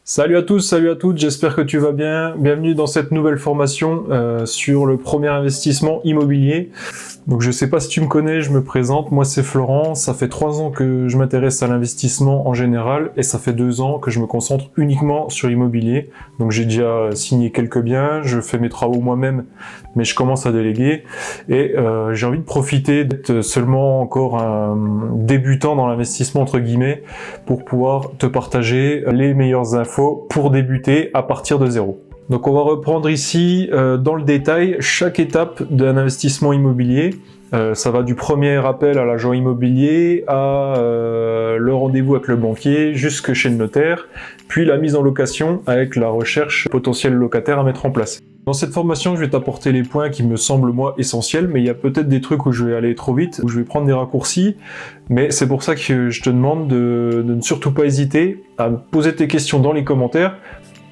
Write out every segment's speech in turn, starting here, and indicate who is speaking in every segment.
Speaker 1: Salut à tous, salut à toutes, j'espère que tu vas bien. Bienvenue dans cette nouvelle formation sur le premier investissement immobilier. Donc je sais pas si tu me connais, je me présente, moi c'est Florent, ça fait 3 ans que je m'intéresse à l'investissement en général et ça fait 2 ans que je me concentre uniquement sur l'immobilier. Donc j'ai déjà signé quelques biens, je fais mes travaux moi-même, mais je commence à déléguer et j'ai envie de profiter d'être seulement encore un débutant dans l'investissement entre guillemets pour pouvoir te partager les meilleures infos pour débuter à partir de zéro. Donc on va reprendre ici dans le détail chaque étape d'un investissement immobilier. Ça va du premier appel à l'agent immobilier à le rendez-vous avec le banquier jusque chez le notaire, puis la mise en location avec la recherche potentiel locataire à mettre en place. Dans cette formation, je vais t'apporter les points qui me semblent moi essentiels, mais il y a peut-être des trucs où je vais aller trop vite, où je vais prendre des raccourcis, mais c'est pour ça que je te demande de ne surtout pas hésiter à me poser tes questions dans les commentaires,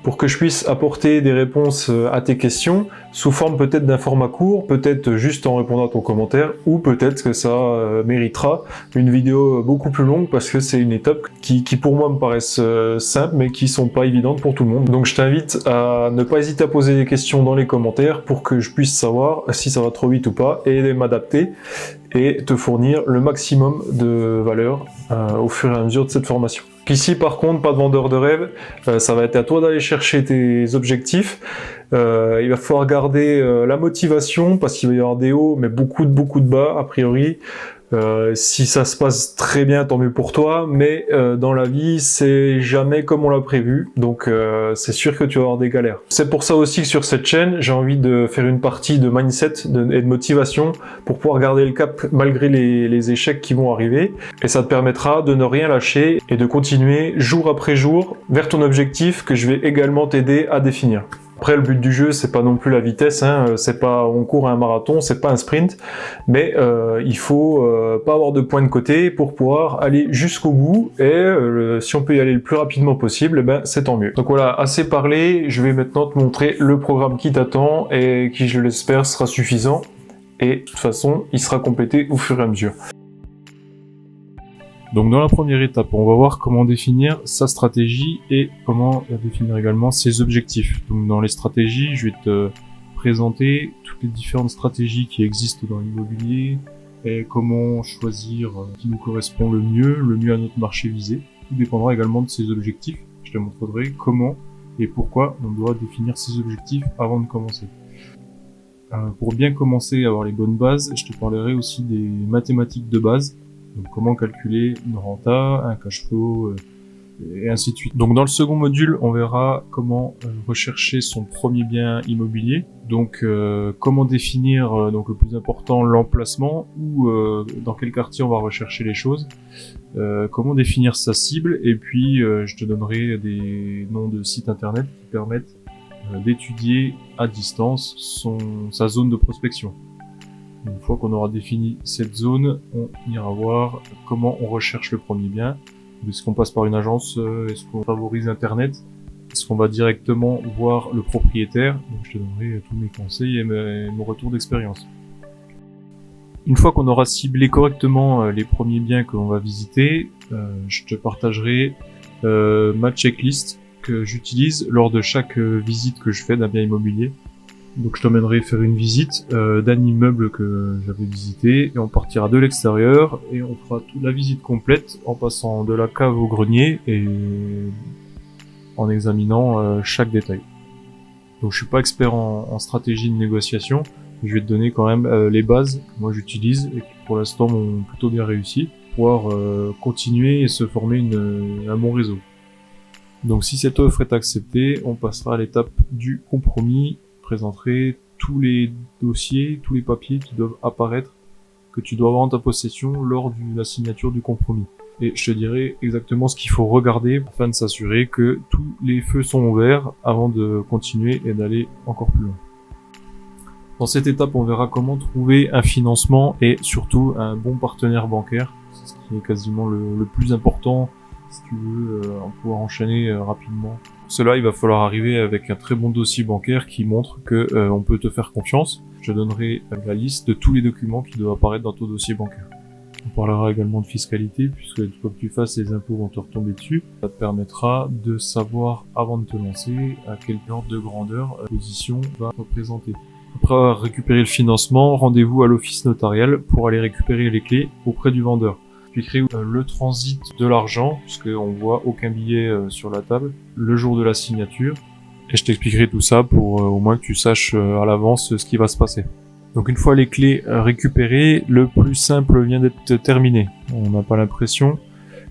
Speaker 1: pour que je puisse apporter des réponses à tes questions, sous forme peut-être d'un format court, peut-être juste en répondant à ton commentaire, ou peut-être que ça méritera une vidéo beaucoup plus longue, parce que c'est une étape qui pour moi me paraissent simples, mais qui sont pas évidentes pour tout le monde. Donc je t'invite à ne pas hésiter à poser des questions dans les commentaires, pour que je puisse savoir si ça va trop vite ou pas, et m'adapter, et te fournir le maximum de valeur au fur et à mesure de cette formation. Ici par contre, pas de vendeur de rêve, ça va être à toi d'aller chercher tes objectifs. Il va falloir garder la motivation parce qu'il va y avoir des hauts mais beaucoup de bas a priori. Si ça se passe très bien, tant mieux pour toi, mais dans la vie, c'est jamais comme on l'a prévu, donc c'est sûr que tu vas avoir des galères. C'est pour ça aussi que sur cette chaîne, j'ai envie de faire une partie de mindset et de motivation pour pouvoir garder le cap malgré les échecs qui vont arriver, et ça te permettra de ne rien lâcher et de continuer jour après jour vers ton objectif que je vais également t'aider à définir. Après, le but du jeu, c'est pas non plus la vitesse, hein, c'est pas on court un marathon, c'est pas un sprint, mais il faut pas avoir de points de côté pour pouvoir aller jusqu'au bout, et si on peut y aller le plus rapidement possible, ben c'est tant mieux. Donc voilà, assez parlé, je vais maintenant te montrer le programme qui t'attend et qui, je l'espère, sera suffisant, et de toute façon, il sera complété au fur et à mesure. Donc dans la première étape, on va voir comment définir sa stratégie et comment définir également ses objectifs. Donc dans les stratégies, je vais te présenter toutes les différentes stratégies qui existent dans l'immobilier et comment choisir qui nous correspond le mieux à notre marché visé. Tout dépendra également de ses objectifs. Je te montrerai comment et pourquoi on doit définir ses objectifs avant de commencer. Pour bien commencer à avoir les bonnes bases, je te parlerai aussi des mathématiques de base. Donc comment calculer une renta, un cash flow, et ainsi de suite. Donc dans le second module, on verra comment rechercher son premier bien immobilier. Donc comment définir donc le plus important, l'emplacement, ou dans quel quartier on va rechercher les choses. Comment définir sa cible, et puis je te donnerai des noms de sites internet qui permettent d'étudier à distance sa zone de prospection. Une fois qu'on aura défini cette zone, on ira voir comment on recherche le premier bien. Est-ce qu'on passe par une agence? Est-ce qu'on favorise Internet? Est-ce qu'on va directement voir le propriétaire? Donc je te donnerai tous mes conseils et mon retour d'expérience. Une fois qu'on aura ciblé correctement les premiers biens que l'on va visiter, je te partagerai ma checklist que j'utilise lors de chaque visite que je fais d'un bien immobilier. Donc je t'emmènerai faire une visite d'un immeuble que j'avais visité, et on partira de l'extérieur et on fera toute la visite complète en passant de la cave au grenier et en examinant chaque détail. Donc je suis pas expert en stratégie de négociation, mais je vais te donner quand même les bases que moi j'utilise et qui pour l'instant m'ont plutôt bien réussi pour pouvoir continuer et se former un bon réseau. Donc si cette offre est acceptée, on passera à l'étape du compromis. Présenterai tous les dossiers, tous les papiers qui doivent apparaître, que tu dois avoir en ta possession lors de la signature du compromis. Et je te dirai exactement ce qu'il faut regarder afin de s'assurer que tous les feux sont ouverts avant de continuer et d'aller encore plus loin. Dans cette étape, on verra comment trouver un financement et surtout un bon partenaire bancaire. C'est ce qui est quasiment le plus important si tu veux pouvoir enchaîner rapidement. Pour cela, il va falloir arriver avec un très bon dossier bancaire qui montre que on peut te faire confiance. Je te donnerai la liste de tous les documents qui doivent apparaître dans ton dossier bancaire. On parlera également de fiscalité, puisque quoi que tu fasses, les impôts vont te retomber dessus. Ça te permettra de savoir, avant de te lancer, à quel ordre de grandeur la position va représenter. Après avoir récupéré le financement, rendez-vous à l'office notarial pour aller récupérer les clés auprès du vendeur. J'expliquerai le transit de l'argent, puisqu'on voit aucun billet sur la table, le jour de la signature, et je t'expliquerai tout ça pour au moins que tu saches à l'avance ce qui va se passer. Donc une fois les clés récupérées, le plus simple vient d'être terminé. On n'a pas l'impression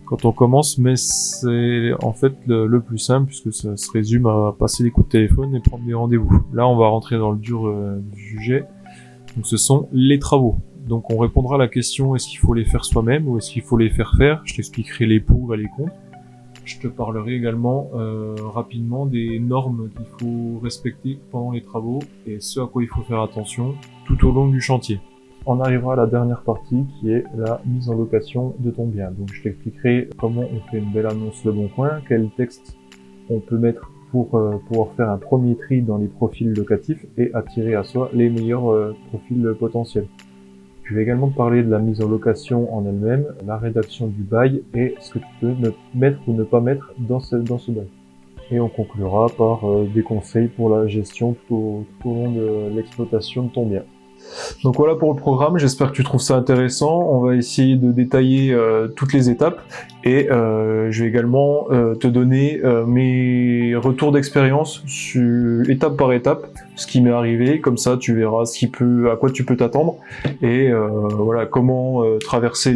Speaker 1: quand on commence, mais c'est en fait le plus simple, puisque ça se résume à passer des coups de téléphone et prendre des rendez-vous. Là, on va rentrer dans le dur du sujet. Donc ce sont les travaux. Donc on répondra à la question, est-ce qu'il faut les faire soi-même ou est-ce qu'il faut les faire faire? Je t'expliquerai les pour et les contre. Je te parlerai également rapidement des normes qu'il faut respecter pendant les travaux et ce à quoi il faut faire attention tout au long du chantier. On arrivera à la dernière partie qui est la mise en location de ton bien. Donc je t'expliquerai comment on fait une belle annonce Le Bon Coin, quel texte on peut mettre pour pouvoir faire un premier tri dans les profils locatifs et attirer à soi les meilleurs profils potentiels. Je vais également te parler de la mise en location en elle-même, la rédaction du bail et ce que tu peux mettre ou ne pas mettre dans ce bail. Et on conclura par des conseils pour la gestion tout au long de l'exploitation de ton bien. Donc voilà pour le programme, j'espère que tu trouves ça intéressant. On va essayer de détailler toutes les étapes et je vais également te donner mes retours d'expérience étape par étape, ce qui m'est arrivé, comme ça tu verras à quoi tu peux t'attendre et voilà comment traverser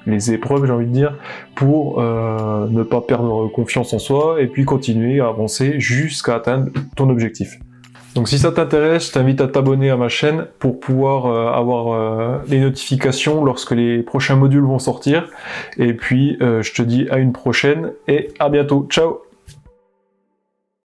Speaker 1: les épreuves, j'ai envie de dire, pour ne pas perdre confiance en soi et puis continuer à avancer jusqu'à atteindre ton objectif. Donc si ça t'intéresse, je t'invite à t'abonner à ma chaîne pour pouvoir avoir les notifications lorsque les prochains modules vont sortir. Et puis je te dis à une prochaine et à bientôt. Ciao!